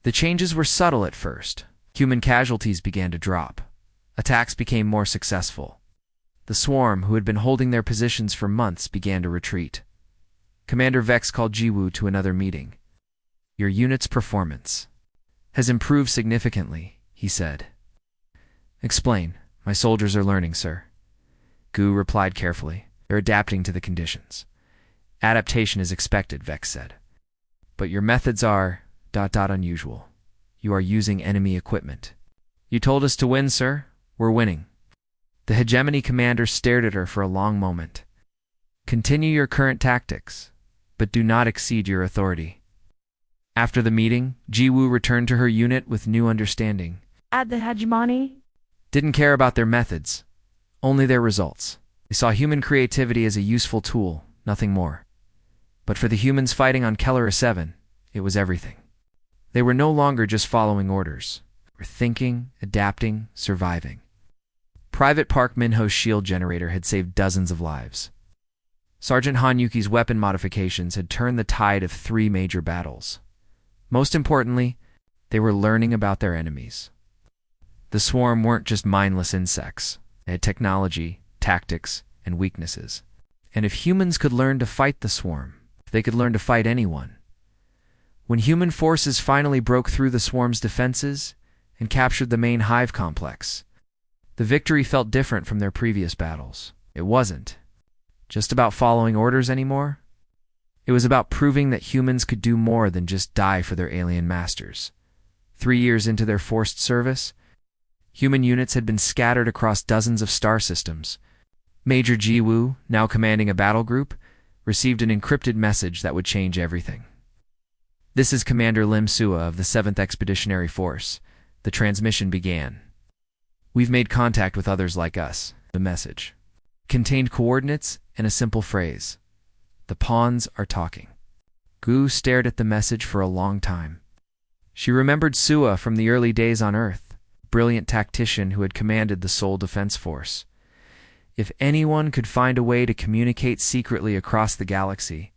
The changes were subtle at first. Human casualties began to drop. Attacks became more successful. The swarm, who had been holding their positions for months, began to retreat. Commander Vex called Jiwoo to another meeting. "Your unit's performance has improved significantly," he said. "Explain." "My soldiers are learning, sir." Gu replied carefully. "They're adapting to the conditions." "Adaptation is expected," Vex said. "But your methods are unusual. You are using enemy equipment." "You told us to win, sir. We're winning." The hegemony commander stared at her for a long moment. "Continue your current tactics, but do not exceed your authority." After the meeting, Jiwoo returned to her unit with new understanding. At the hegemony? Didn't care about their methods, only their results. They saw human creativity as a useful tool, nothing more. But for the humans fighting on Kellerer 7, it was everything. They were no longer just following orders. They were thinking, adapting, surviving. Private Park Minho's shield generator had saved dozens of lives. Sergeant Hanyuki's weapon modifications had turned the tide of 3 major battles. Most importantly, they were learning about their enemies. The swarm weren't just mindless insects. They had technology, tactics, and weaknesses. And if humans could learn to fight the swarm, they could learn to fight anyone. When human forces finally broke through the swarm's defenses and captured the main hive complex, the victory felt different from their previous battles. It wasn't just about following orders anymore. It was about proving that humans could do more than just die for their alien masters. 3 years into their forced service, human units had been scattered across dozens of star systems. Major Jiwoo, now commanding a battle group, received an encrypted message that would change everything. "This is Commander Lim Sua of the 7th Expeditionary Force." The transmission began. "We've made contact with others like us." The message contained coordinates and a simple phrase: "The pawns are talking." Gu stared at the message for a long time. She remembered Sua from the early days on Earth, a brilliant tactician who had commanded the Seoul Defense Force. If anyone could find a way to communicate secretly across the galaxy,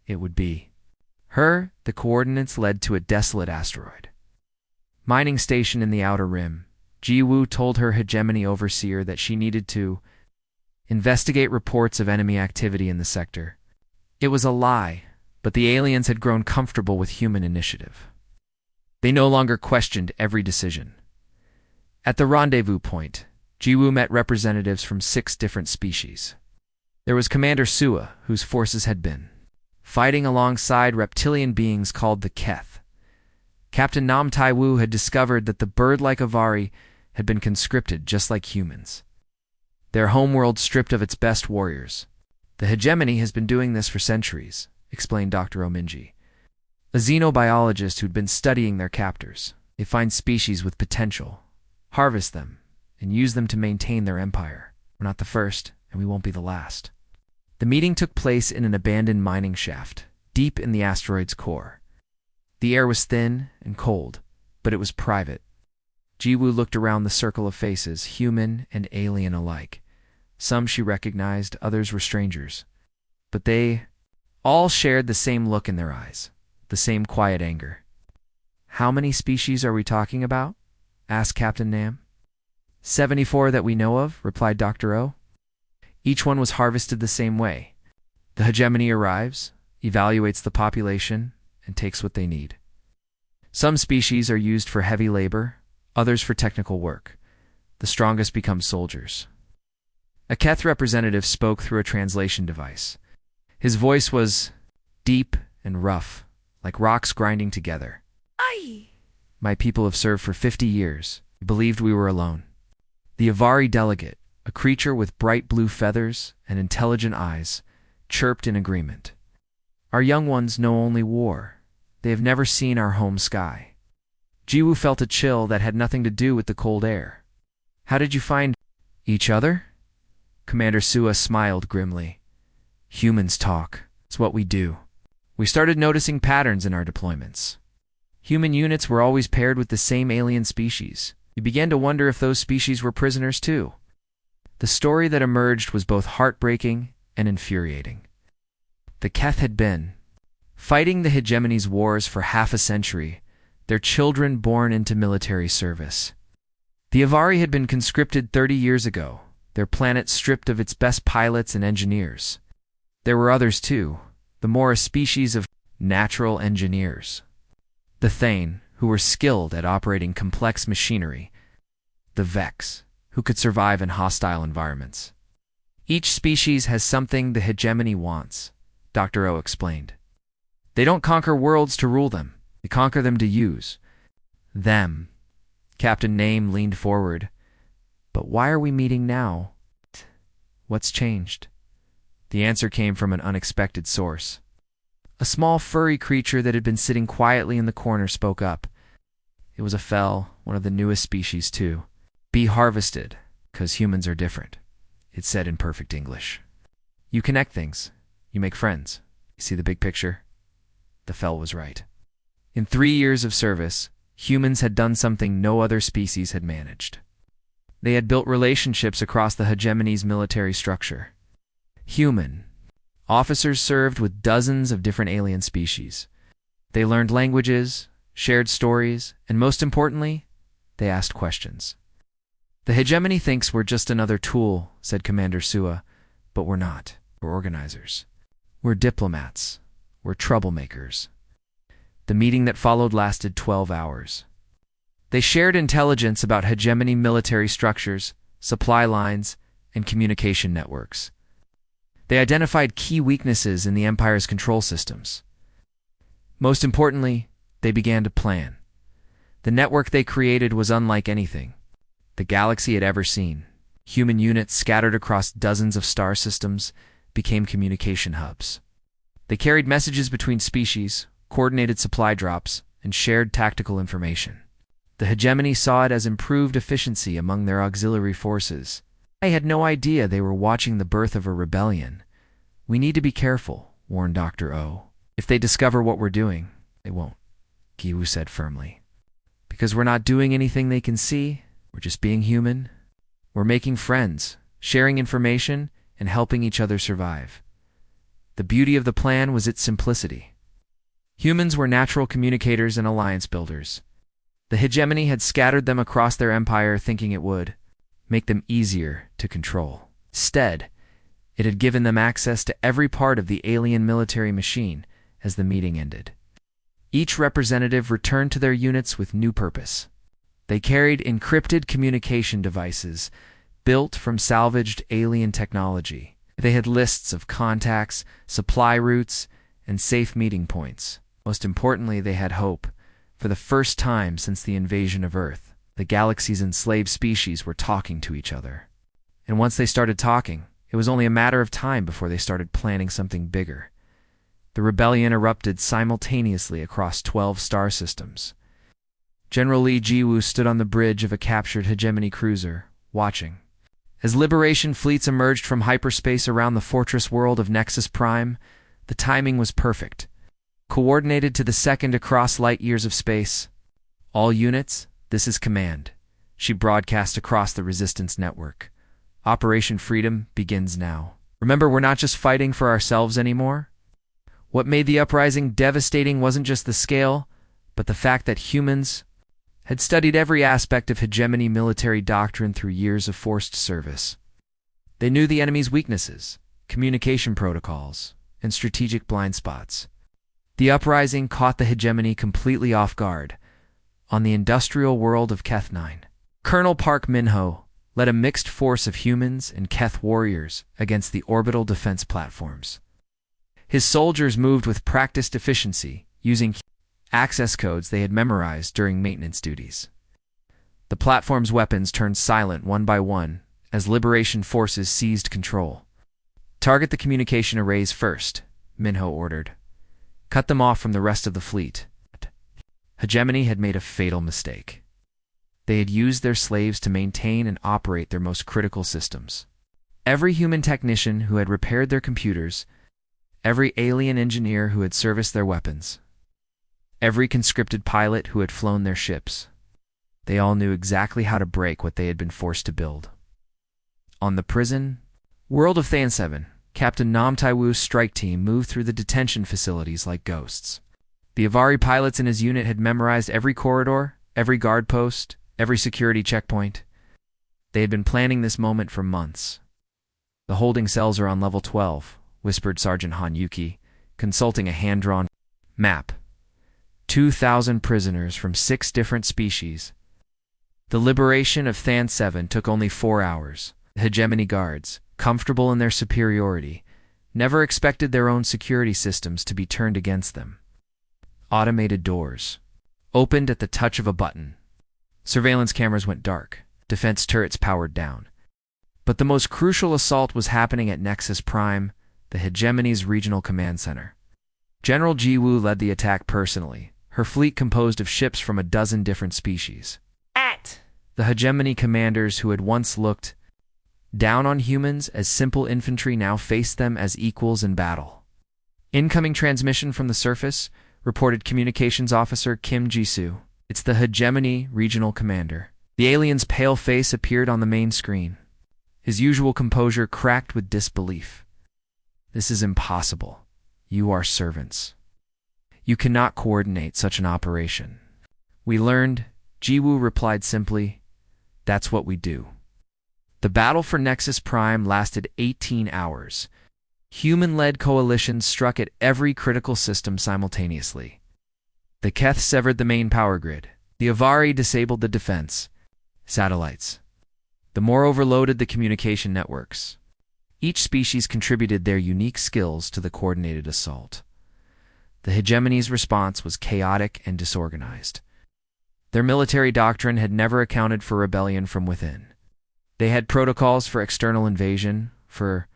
it would be her. The coordinates led to a desolate asteroid mining station in the Outer Rim. Jiwoo told her hegemony overseer that she needed to investigate reports of enemy activity in the sector. It was a lie, but the aliens had grown comfortable with human initiative. They no longer questioned every decision. At the rendezvous point, Jiwoo met representatives from 6 different species. There was Commander Sua, whose forces had been fighting alongside reptilian beings called the Keth. Captain Nam Tai-woo had discovered that the bird-like Avari had been conscripted just like humans. Their homeworld stripped of its best warriors. "The hegemony has been doing this for centuries," explained Dr. Ominji, a xenobiologist who'd been studying their captors. "They find species with potential, harvest them, and use them to maintain their empire. We're not the first, and we won't be the last." The meeting took place in an abandoned mining shaft, deep in the asteroid's core. The air was thin and cold, but it was private. Jiwoo looked around the circle of faces, human and alien alike. Some she recognized, others were strangers. But they all shared the same look in their eyes, the same quiet anger. "How many species are we talking about?" asked Captain Nam. 74 that we know of," replied Dr. O. "Each one was harvested the same way. The hegemony arrives, evaluates the population, and takes what they need. Some species are used for heavy labor, others for technical work. The strongest become soldiers." A Keth representative spoke through a translation device. His voice was deep and rough, like rocks grinding together. Aye. "My people have served for 50 years. We believed we were alone." The Avari delegate, a creature with bright blue feathers and intelligent eyes, chirped in agreement. "Our young ones know only war. They have never seen our home sky." Jiwoo felt a chill that had nothing to do with the cold air. "How did you find each other?" Commander Sua smiled grimly. "Humans talk. It's what we do. We started noticing patterns in our deployments. Human units were always paired with the same alien species. We began to wonder if those species were prisoners too." The story that emerged was both heartbreaking and infuriating. The Keth had been fighting the hegemony's wars for half a century, their children born into military service. The Avari had been conscripted 30 years ago, their planet stripped of its best pilots and engineers. There were others too, the Mora species of natural engineers. The Thane, who were skilled at operating complex machinery. The Vex, who could survive in hostile environments. Each species has something the hegemony wants, Dr. O explained. They don't conquer worlds to rule them, they conquer them to use. Them. Captain Name leaned forward. But why are we meeting now? What's changed? The answer came from an unexpected source. A small furry creature that had been sitting quietly in the corner spoke up. It was a Fel, one of the newest species too. Be harvested, 'cause humans are different, it said in perfect English. You connect things. You make friends. You see the big picture? The Fel was right. In 3 years of service, humans had done something no other species had managed. They had built relationships across the hegemony's military structure. Human. Officers served with dozens of different alien species. They learned languages, shared stories, and most importantly, they asked questions. The hegemony thinks we're just another tool, said Commander Sua, but we're not. We're organizers. We're diplomats. We're troublemakers. The meeting that followed lasted 12 hours. They shared intelligence about hegemony military structures, supply lines, and communication networks. They identified key weaknesses in the Empire's control systems. Most importantly, they began to plan. The network they created was unlike anything the galaxy had ever seen. Human units scattered across dozens of star systems became communication hubs. They carried messages between species, coordinated supply drops, and shared tactical information. The hegemony saw it as improved efficiency among their auxiliary forces. I had no idea they were watching the birth of a rebellion. We need to be careful, warned Dr. O. If they discover what we're doing, they won't, Kiwu said firmly. Because we're not doing anything they can see, we're just being human. We're making friends, sharing information, and helping each other survive. The beauty of the plan was its simplicity. Humans were natural communicators and alliance builders. The hegemony had scattered them across their empire thinking it would make them easier to control. Instead, it had given them access to every part of the alien military machine as the meeting ended. Each representative returned to their units with new purpose. They carried encrypted communication devices built from salvaged alien technology. They had lists of contacts, supply routes, and safe meeting points. Most importantly, they had hope. For the first time since the invasion of Earth, the galaxy's enslaved species were talking to each other. And once they started talking, it was only a matter of time before they started planning something bigger. The rebellion erupted simultaneously across 12 star systems. General Li Jiwu stood on the bridge of a captured hegemony cruiser, watching. As liberation fleets emerged from hyperspace around the fortress world of Nexus Prime, the timing was perfect. Coordinated to the second across light years of space. All units, this is command. She broadcast across the Resistance network. Operation Freedom begins now. Remember, we're not just fighting for ourselves anymore. What made the uprising devastating wasn't just the scale, but the fact that humans had studied every aspect of hegemony military doctrine through years of forced service. They knew the enemy's weaknesses, communication protocols, and strategic blind spots. The uprising caught the hegemony completely off guard on the industrial world of Keth 9. Colonel Park Minho led a mixed force of humans and Keth warriors against the orbital defense platforms. His soldiers moved with practiced efficiency, using access codes they had memorized during maintenance duties. The platform's weapons turned silent one by one as Liberation forces seized control. Target the communication arrays first, Minho ordered. Cut them off from the rest of the fleet. Hegemony had made a fatal mistake. They had used their slaves to maintain and operate their most critical systems. Every human technician who had repaired their computers, every alien engineer who had serviced their weapons, every conscripted pilot who had flown their ships. They all knew exactly how to break what they had been forced to build. On the prison world of Than 7, Captain Nam Tai Wu's strike team moved through the detention facilities like ghosts. The Avari pilots in his unit had memorized every corridor, every guard post, every security checkpoint. They had been planning this moment for months. "The holding cells are on level 12, whispered Sergeant Hanyuki, consulting a hand-drawn map. 2,000 prisoners from 6 different species. The liberation of Than 7 took only 4 hours. The hegemony guards, comfortable in their superiority, never expected their own security systems to be turned against them. Automated doors opened at the touch of a button. Surveillance cameras went dark. Defense turrets powered down. But the most crucial assault was happening at Nexus Prime, the hegemony's regional command center. General Jiwoo led the attack personally, her fleet composed of ships from a dozen different species. The hegemony commanders who had once looked down on humans as simple infantry now faced them as equals in battle. "Incoming transmission from the surface," reported Communications Officer Kim Jisoo. "It's the hegemony regional commander." The alien's pale face appeared on the main screen. His usual composure cracked with disbelief. "This is impossible. You are servants. You cannot coordinate such an operation." "We learned," Jiwoo replied simply. "That's what we do." The battle for Nexus Prime lasted 18 hours. Human-led coalitions struck at every critical system simultaneously. The Keth severed the main power grid. The Avari disabled the defense satellites. The Moor overloaded the communication networks. Each species contributed their unique skills to the coordinated assault. The hegemony's response was chaotic and disorganized. Their military doctrine had never accounted for rebellion from within. They had protocols for external invasion, for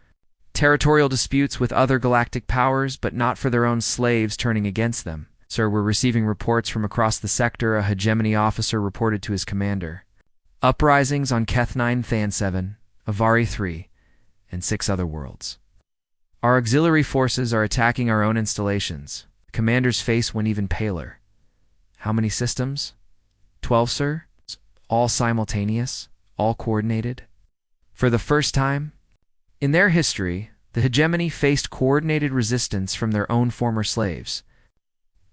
territorial disputes with other galactic powers, but not for their own slaves turning against them. "Sir, we're receiving reports from across the sector," a hegemony officer reported to his commander. "Uprisings on Keth 9 Than 7, Avari 3, and 6 other worlds. Our auxiliary forces are attacking our own installations." The commander's face went even paler. "How many systems?" 12, sir. All simultaneous, all coordinated." For the first time in their history, the hegemony faced coordinated resistance from their own former slaves.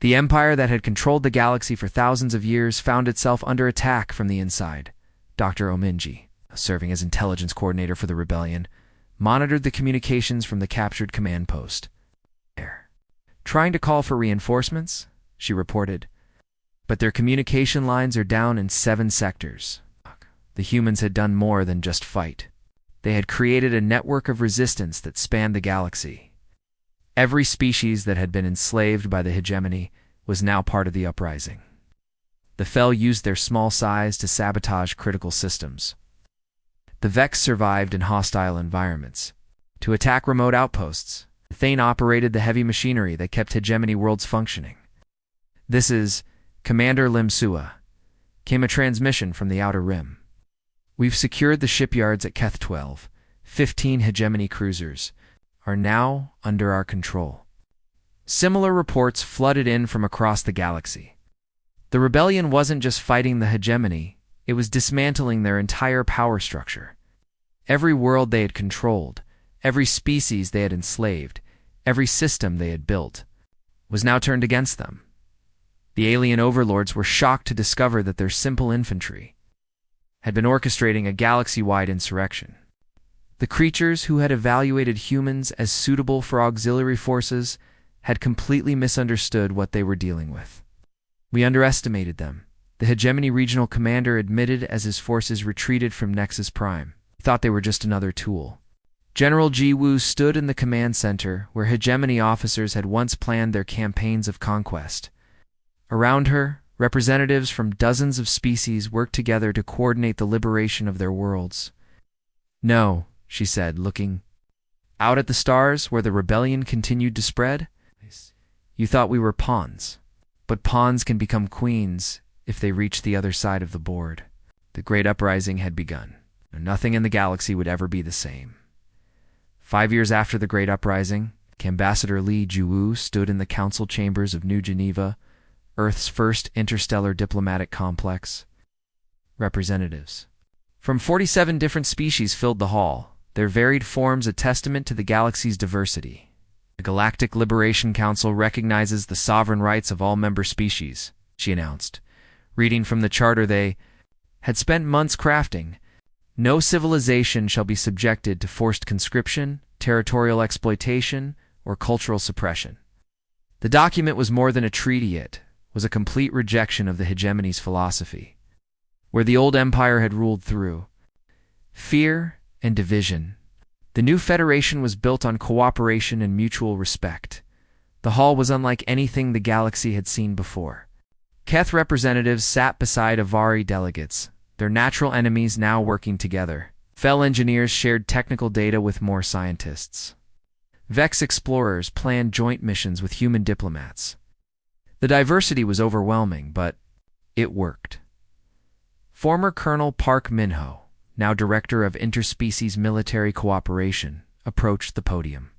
The empire that had controlled the galaxy for thousands of years found itself under attack from the inside. Dr. Ominji, serving as intelligence coordinator for the rebellion, monitored the communications from the captured command post. "Trying to call for reinforcements," she reported. "But their communication lines are down in 7 sectors. The humans had done more than just fight. They had created a network of resistance that spanned the galaxy. Every species that had been enslaved by the hegemony was now part of the uprising. The Fel used their small size to sabotage critical systems. The Vex survived in hostile environments. To attack remote outposts, Thane operated the heavy machinery that kept hegemony worlds functioning. "This is Commander Lim Sua," came a transmission from the Outer Rim. "We've secured the shipyards at Keth 12. 15 hegemony cruisers are now under our control." Similar reports flooded in from across the galaxy. The rebellion wasn't just fighting the hegemony, it was dismantling their entire power structure. Every world they had controlled, every species they had enslaved, every system they had built, was now turned against them. The alien overlords were shocked to discover that their simple infantry had been orchestrating a galaxy-wide insurrection. The creatures who had evaluated humans as suitable for auxiliary forces had completely misunderstood what they were dealing with. "We underestimated them," the hegemony regional commander admitted as his forces retreated from Nexus Prime. He thought they were just another tool. General Jiwoo stood in the command center where hegemony officers had once planned their campaigns of conquest. Around her, representatives from dozens of species worked together to coordinate the liberation of their worlds. "No," she said, looking out at the stars where the rebellion continued to spread. "You thought we were pawns, but pawns can become queens if they reach the other side of the board." The Great Uprising had begun. Nothing in the galaxy would ever be the same. 5 years after the Great Uprising, Ambassador Lee Jiwoo stood in the council chambers of New Geneva, Earth's first interstellar diplomatic complex. Representatives from 47 different species filled the hall, their varied forms a testament to the galaxy's diversity. The Galactic Liberation Council recognizes the sovereign rights of all member species, she announced, reading from the charter they had spent months crafting. No civilization shall be subjected to forced conscription, territorial exploitation, or cultural suppression. The document was more than a treaty, it was a complete rejection of the hegemony's philosophy, where the old empire had ruled through fear and division. The new federation was built on cooperation and mutual respect. The hall was unlike anything the galaxy had seen before. Keth representatives sat beside Avari delegates, their natural enemies now working together. Fel engineers shared technical data with more scientists. Vex explorers planned joint missions with human diplomats. The diversity was overwhelming, but it worked. Former Colonel Park Minho, now Director of Interspecies Military Cooperation, approached the podium.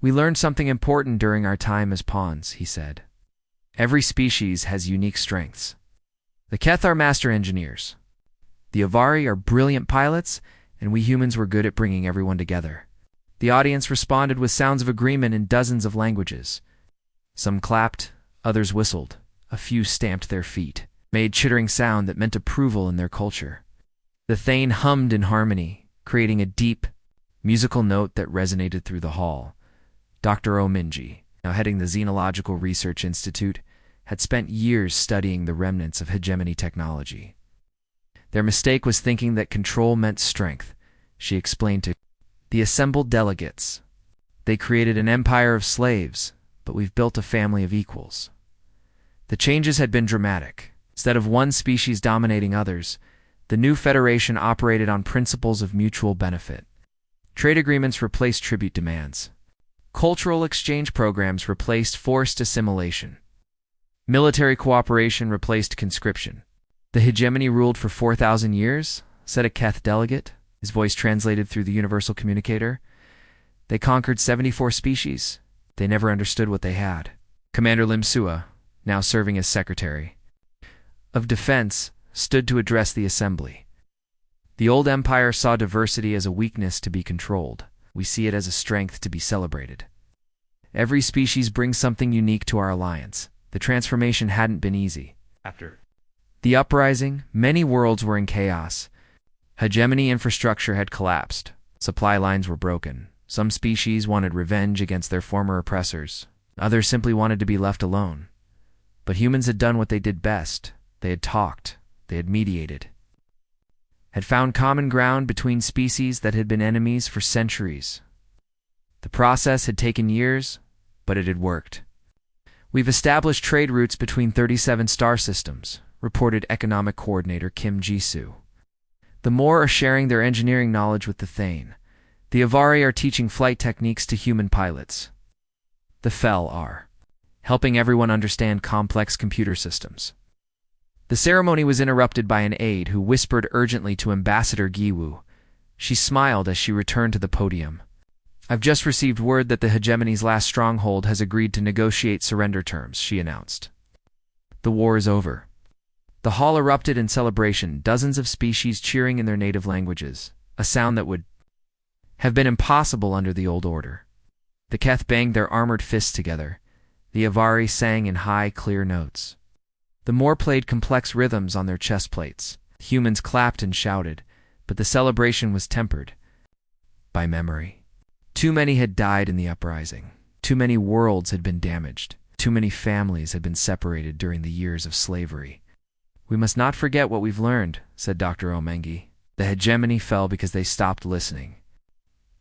"We learned something important during our time as pawns," he said. "Every species has unique strengths. The Keth are master engineers. The Avari are brilliant pilots, and we humans were good at bringing everyone together." The audience responded with sounds of agreement in dozens of languages. Some clapped, others whistled, a few stamped their feet, made chittering sound that meant approval in their culture. The Thane hummed in harmony, creating a deep, musical note that resonated through the hall. Dr. Ominji, now heading the Xenological Research Institute, had spent years studying the remnants of hegemony technology. Their mistake was thinking that control meant strength, she explained to the assembled delegates. They created an empire of slaves, but we've built a family of equals. The changes had been dramatic. Instead of one species dominating others, the new federation operated on principles of mutual benefit. Trade agreements replaced tribute demands. Cultural exchange programs replaced forced assimilation. Military cooperation replaced conscription. "The hegemony ruled for 4,000 years, said a Keth delegate, his voice translated through the universal communicator. "They conquered 74 species. They never understood what they had." Commander Lim Sua, now serving as Secretary of Defense, stood to address the assembly. "The old empire saw diversity as a weakness to be controlled. We see it as a strength to be celebrated. Every species brings something unique to our alliance. The transformation hadn't been easy. After the uprising, many worlds were in chaos. Hegemony infrastructure had collapsed. Supply lines were broken. Some species wanted revenge against their former oppressors. Others simply wanted to be left alone. But humans had done what they did best. They had talked. They had mediated. Had found common ground between species that had been enemies for centuries. The process had taken years, but it had worked. "We've established trade routes between 37 star systems," reported Economic Coordinator Kim Jisoo. "The Moor are sharing their engineering knowledge with the Thane. The Avari are teaching flight techniques to human pilots. The Fel are helping everyone understand complex computer systems." The ceremony was interrupted by an aide who whispered urgently to Ambassador Giwu. She smiled as she returned to the podium. "I've just received word that the hegemony's last stronghold has agreed to negotiate surrender terms," she announced. "The war is over." The hall erupted in celebration, dozens of species cheering in their native languages, a sound that would have been impossible under the old order. The Keth banged their armored fists together. The Avari sang in high, clear notes. The Moor played complex rhythms on their chest plates. Humans clapped and shouted, but the celebration was tempered by memory. Too many had died in the uprising. Too many worlds had been damaged. Too many families had been separated during the years of slavery. "We must not forget what we've learned," said Dr. Omengi. "The hegemony fell because they stopped listening.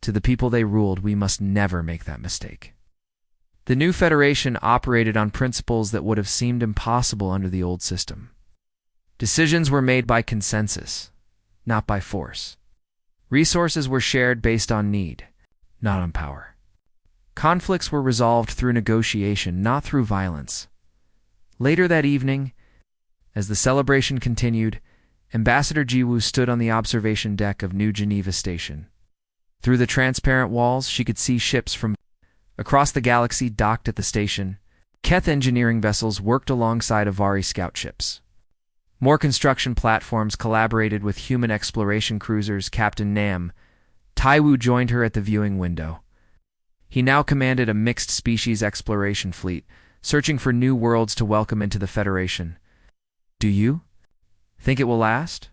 To the people they ruled, we must never make that mistake." The new federation operated on principles that would have seemed impossible under the old system. Decisions were made by consensus, not by force. Resources were shared based on need, not on power. Conflicts were resolved through negotiation, not through violence. Later that evening, as the celebration continued, Ambassador Jiwoo stood on the observation deck of New Geneva Station. Through the transparent walls, she could see ships from across the galaxy docked at the station. Keth engineering vessels worked alongside Avari scout ships. More construction platforms collaborated with human exploration cruisers. Captain Nam Taiwu joined her at the viewing window. He now commanded a mixed-species exploration fleet, searching for new worlds to welcome into the Federation. "Do you think it will last?"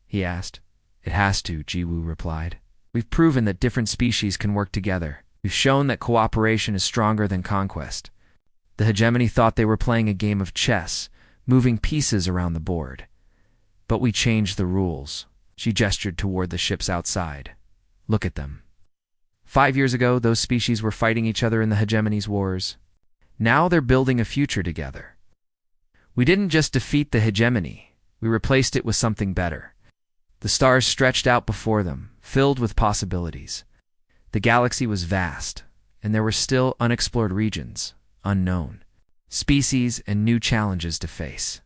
he asked. "It has to," Jiwoo replied. "We've proven that different species can work together. We've shown that cooperation is stronger than conquest." The hegemony thought they were playing a game of chess, moving pieces around the board. "But we changed the rules." She gestured toward the ships outside. "Look at them." 5 years ago, those species were fighting each other in the hegemony's wars. Now they're building a future together. We didn't just defeat the hegemony, we replaced it with something better. The stars stretched out before them, filled with possibilities. The galaxy was vast, and there were still unexplored regions, unknown species, and new challenges to face.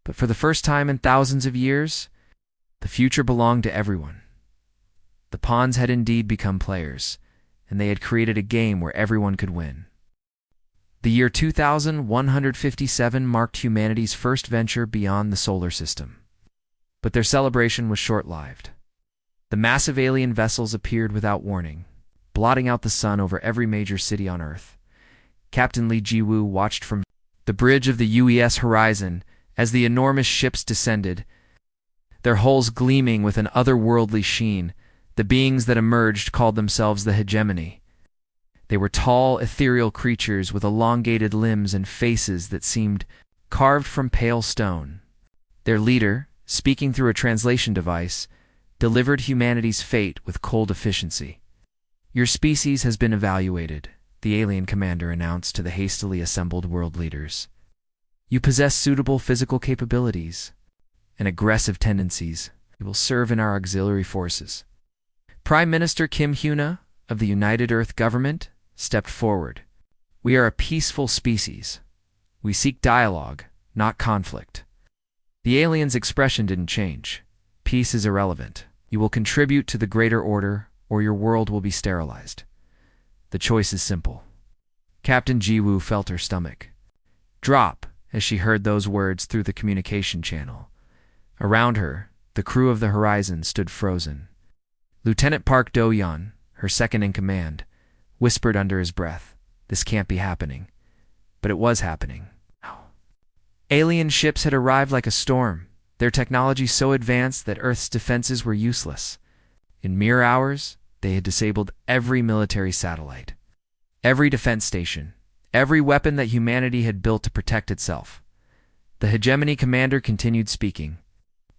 But for the first time in thousands of years, the future belonged to everyone. The pawns had indeed become players, and they had created a game where everyone could win. The year 2157 marked humanity's first venture beyond the solar system. But their celebration was short-lived. The massive alien vessels appeared without warning, blotting out the sun over every major city on Earth. Captain Lee Jiwoo watched from the bridge of the UES horizon as the enormous ships descended, their hulls gleaming with an otherworldly sheen. The beings that emerged called themselves the hegemony. They were tall, ethereal creatures with elongated limbs and faces that seemed carved from pale stone. Their leader, speaking through a translation device, delivered humanity's fate with cold efficiency. "Your species has been evaluated," the alien commander announced to the hastily assembled world leaders. "You possess suitable physical capabilities and aggressive tendencies. You will serve in our auxiliary forces." Prime Minister Kim Hyuna of the United Earth Government stepped forward. "We are a peaceful species. We seek dialogue, not conflict." The alien's expression didn't change. "Peace is irrelevant. You will contribute to the greater order, or your world will be sterilized. The choice is simple." Captain Jiwoo felt her stomach drop as she heard those words through the communication channel. Around her, the crew of the Horizon stood frozen. Lieutenant Park Do-yeon, her second-in-command, whispered under his breath, "This can't be happening." But it was happening. Alien ships had arrived like a storm, their technology so advanced that Earth's defenses were useless. In mere hours, they had disabled every military satellite, every defense station, every weapon that humanity had built to protect itself. The hegemony commander continued speaking.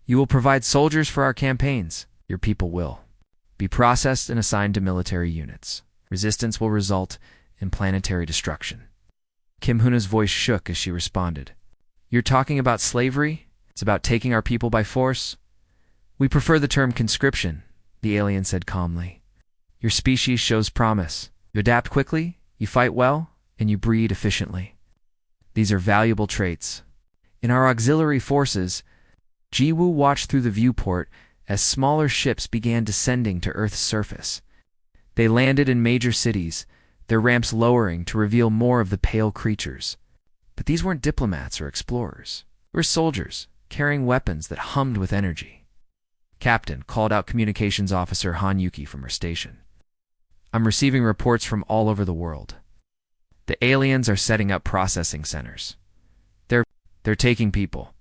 "You will provide soldiers for our campaigns. Your people will be processed and assigned to military units. Resistance will result in planetary destruction." Kim Huna's voice shook as she responded. "You're talking about slavery? It's about taking our people by force?" "We prefer the term conscription," the alien said calmly. "Your species shows promise. You adapt quickly, you fight well, and you breed efficiently. These are valuable traits. In our auxiliary forces," Jiwoo watched through the viewport as smaller ships began descending to Earth's surface. They landed in major cities, their ramps lowering to reveal more of the pale creatures. But these weren't diplomats or explorers. They were soldiers, carrying weapons that hummed with energy. "Captain," called out Communications Officer Han Yuki from her station. "I'm receiving reports from all over the world. The aliens are setting up processing centers. They're taking people."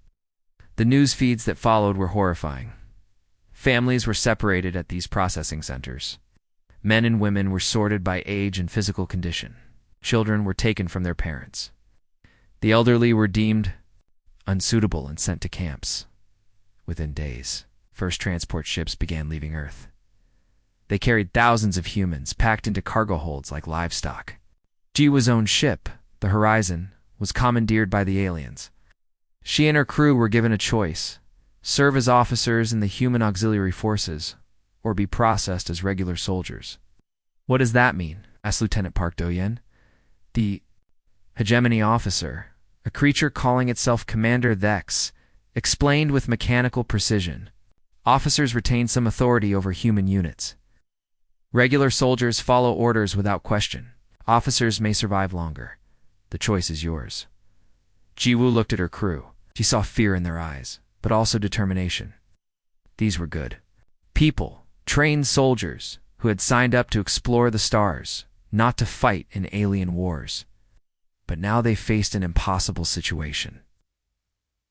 The news feeds that followed were horrifying. Families were separated at these processing centers. Men and women were sorted by age and physical condition. Children were taken from their parents. The elderly were deemed unsuitable and sent to camps. Within days, first transport ships began leaving Earth. They carried thousands of humans packed into cargo holds like livestock. Jiwoo's own ship, the Horizon, was commandeered by the aliens. She and her crew were given a choice: serve as officers in the human auxiliary forces, or be processed as regular soldiers. "What does that mean?" asked Lieutenant Park Do-yeon. The hegemony officer, a creature calling itself Commander Thex, explained with mechanical precision. "Officers retain some authority over human units. Regular soldiers follow orders without question. Officers may survive longer. The choice is yours." Jiwoo looked at her crew. She saw fear in their eyes, but also determination. These were good people, trained soldiers who had signed up to explore the stars, not to fight in alien wars. But now they faced an impossible situation.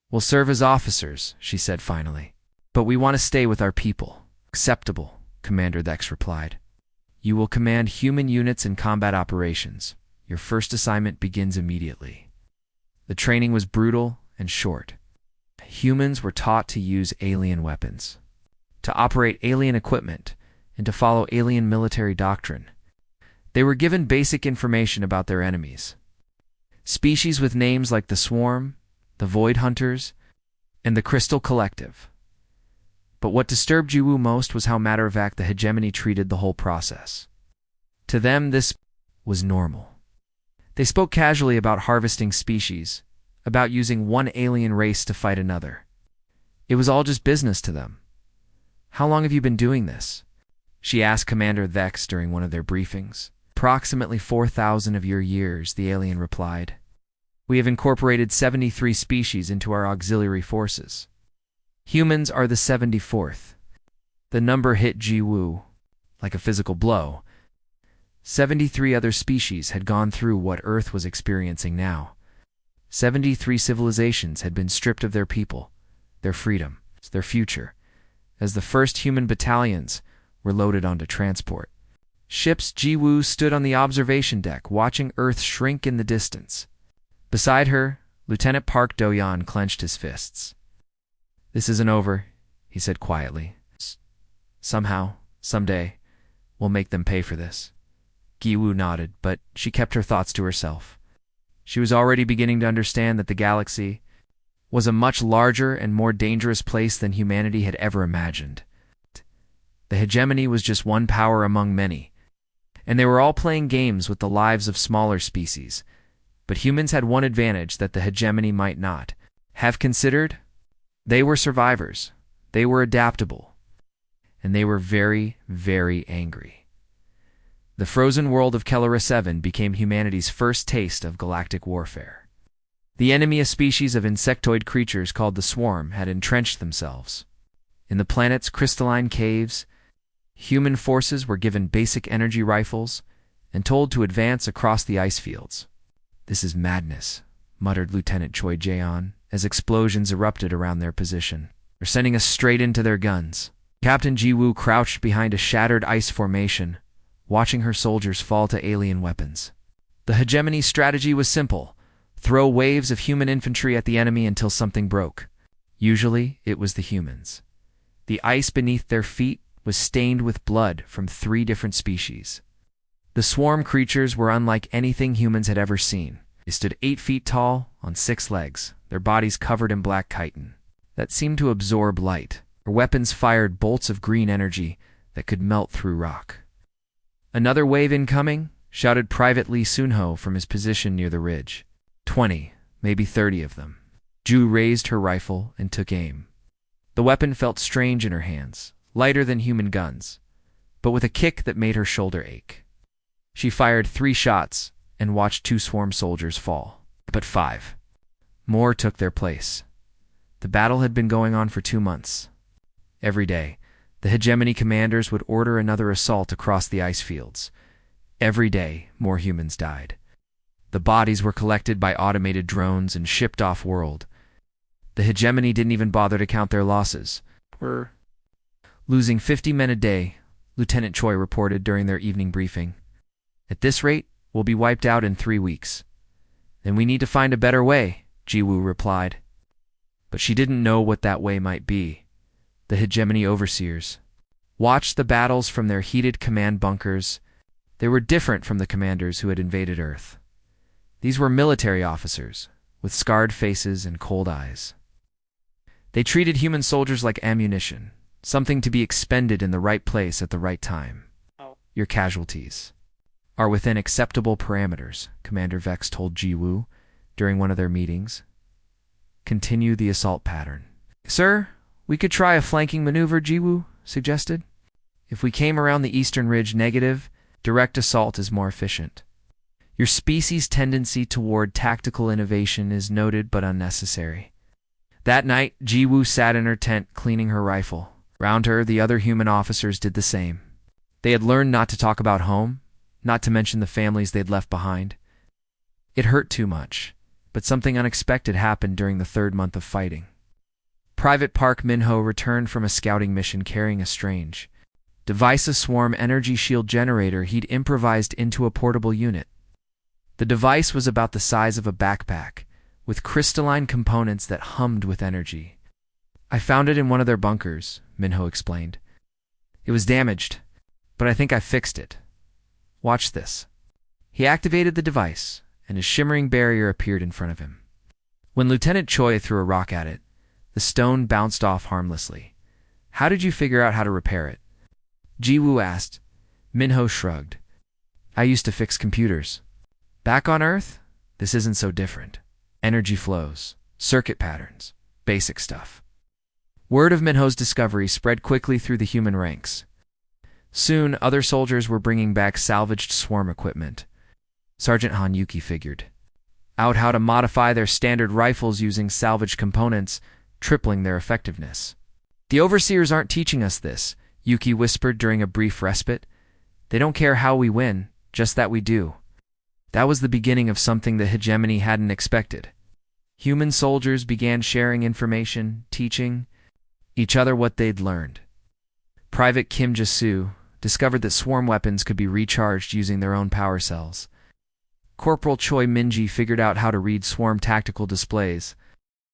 "We'll serve as officers," she said finally. "But we want to stay with our people." "Acceptable," Commander Vex replied. "You will command human units in combat operations. Your first assignment begins immediately." The training was brutal and short. Humans were taught to use alien weapons, to operate alien equipment, and to follow alien military doctrine. They were given basic information about their enemies. Species with names like the Swarm, the Void Hunters, and the Crystal Collective. But what disturbed Jiwoo most was how matter-of-fact the hegemony treated the whole process. To them, this was normal. They spoke casually about harvesting species, about using one alien race to fight another. It was all just business to them. "How long have you been doing this?" she asked Commander Vex during one of their briefings. "Approximately 4,000 of your years," the alien replied. "We have incorporated 73 species into our auxiliary forces. Humans are the 74th. The number hit Jiwoo like a physical blow. 73 other species had gone through what Earth was experiencing now. 73 civilizations had been stripped of their people, their freedom, their future, as the first human battalions were loaded onto transport ships. Jiwoo stood on the observation deck, watching Earth shrink in the distance. Beside her, Lieutenant Park Do-yeon clenched his fists. "This isn't over," he said quietly. "Somehow, someday, we'll make them pay for this." Jiwoo nodded, but she kept her thoughts to herself. She was already beginning to understand that the galaxy was a much larger and more dangerous place than humanity had ever imagined. The hegemony was just one power among many, and they were all playing games with the lives of smaller species. But humans had one advantage that the hegemony might not have considered. They were survivors, they were adaptable, and they were very, very angry. The frozen world of Kelera 7 became humanity's first taste of galactic warfare. The enemy, a species of insectoid creatures called the Swarm, had entrenched themselves. In the planet's crystalline caves, human forces were given basic energy rifles and told to advance across the ice fields. "This is madness," muttered Lieutenant Choi Jaeon as explosions erupted around their position. "They're sending us straight into their guns." Captain Jiwoo crouched behind a shattered ice formation, watching her soldiers fall to alien weapons. The hegemony's strategy was simple: throw waves of human infantry at the enemy until something broke. Usually, it was the humans. The ice beneath their feet was stained with blood from 3 different species. The Swarm creatures were unlike anything humans had ever seen. They stood 8 feet tall, on 6 legs, their bodies covered in black chitin that seemed to absorb light. Their weapons fired bolts of green energy that could melt through rock. "Another wave incoming," shouted Private Lee Sunho from his position near the ridge. 20, maybe 30 of them. Ju raised her rifle and took aim. The weapon felt strange in her hands, lighter than human guns, but with a kick that made her shoulder ache. She fired 3 shots and watched 2 Swarm soldiers fall. But 5 more took their place. The battle had been going on for 2 months. Every day, the hegemony commanders would order another assault across the ice fields. Every day, more humans died. The bodies were collected by automated drones and shipped off-world. The hegemony didn't even bother to count their losses. "We're losing 50 men a day," Lieutenant Choi reported during their evening briefing. "At this rate, we'll be wiped out in 3 weeks." "Then we need to find a better way," Jiwoo replied. But she didn't know what that way might be. The hegemony overseers watched the battles from their heated command bunkers. They were different from the commanders who had invaded Earth. These were military officers, with scarred faces and cold eyes. They treated human soldiers like ammunition, something to be expended in the right place at the right time. "Your casualties are within acceptable parameters," Commander Vex told Jiwoo during one of their meetings. "Continue the assault pattern." "Sir, we could try a flanking maneuver," Jiwoo suggested. "If we came around the eastern ridge, negative, direct assault is more efficient. Your species' tendency toward tactical innovation is noted but unnecessary." That night, Jiwoo sat in her tent cleaning her rifle. Round her, the other human officers did the same. They had learned not to talk about home, not to mention the families they'd left behind. It hurt too much, but something unexpected happened during the third month of fighting. Private Park Minho returned from a scouting mission carrying a strange device, a swarm energy shield generator he'd improvised into a portable unit. The device was about the size of a backpack, with crystalline components that hummed with energy. "I found it in one of their bunkers," Minho explained. "It was damaged, but I think I fixed it. Watch this." He activated the device, and a shimmering barrier appeared in front of him. When Lieutenant Choi threw a rock at it, the stone bounced off harmlessly. "How did you figure out how to repair it?" Ji-woo asked. Minho shrugged. "I used to fix computers. Back on Earth, this isn't so different. Energy flows, circuit patterns, basic stuff." Word of Minho's discovery spread quickly through the human ranks. Soon, other soldiers were bringing back salvaged swarm equipment. Sergeant Han Yuki figured out how to modify their standard rifles using salvaged components, tripling their effectiveness. "The overseers aren't teaching us this," Yuki whispered during a brief respite. "They don't care how we win, just that we do." That was the beginning of something the hegemony hadn't expected. Human soldiers began sharing information, teaching each other what they'd learned. Private Kim Jae-soo discovered that swarm weapons could be recharged using their own power cells. Corporal Choi Minji figured out how to read swarm tactical displays,